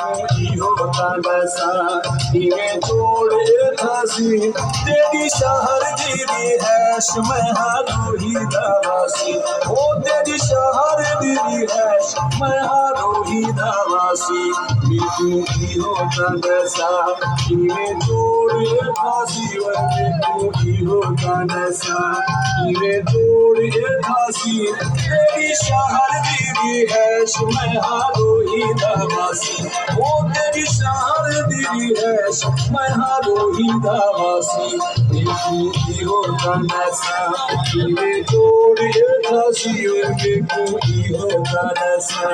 कोई होता नशा इन्हें जोड़े फांसी तेरी शहर दीदी हैश मैं हारोही दावासी ओ तेरी शहर दीदी हैश मैं हारोही दावासी कोई होता नशा इन्हें जोड़े फांसी कोई होता नशा इन्हें जोड़े फांसी तेरी शहर दीदी हैश मैं हारोही दावासी ओ तेरी शहर दीदी हैश मैं हारोही दावासी कोई होता नशा इन्हें जोड़े फांसी कोई होता नशा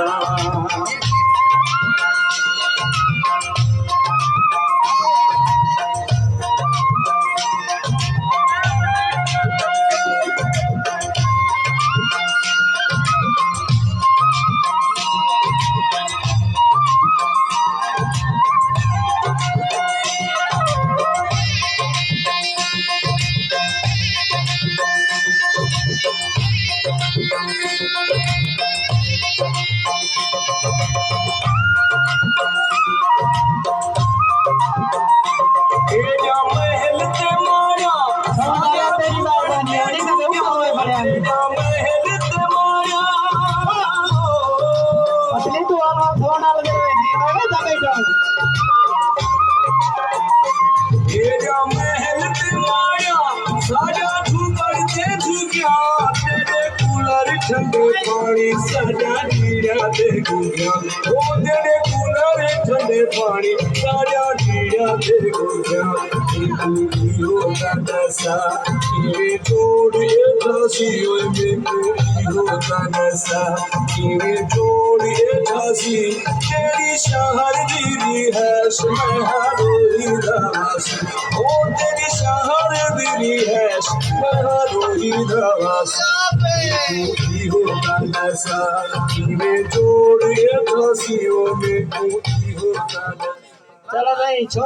ठंडे पानी साजा ढीड़ा दे गुंजा ओ तेरे कूलर ठंडे पानी साजा ढीड़ा दे गुंजा कोई होता नशा इन्हें जोड़े फांसी कोई होता नशा इन्हें जोड़े फांसी तेरी शहर दीदी हैश मैं हारोही दावासी ओ तेरी शहर दीदी हैश मैं हारोही दावासी कोई होता नशा इन्हें जोड़े फांसियों में कोई होता नशा। चलो भाई छोड़।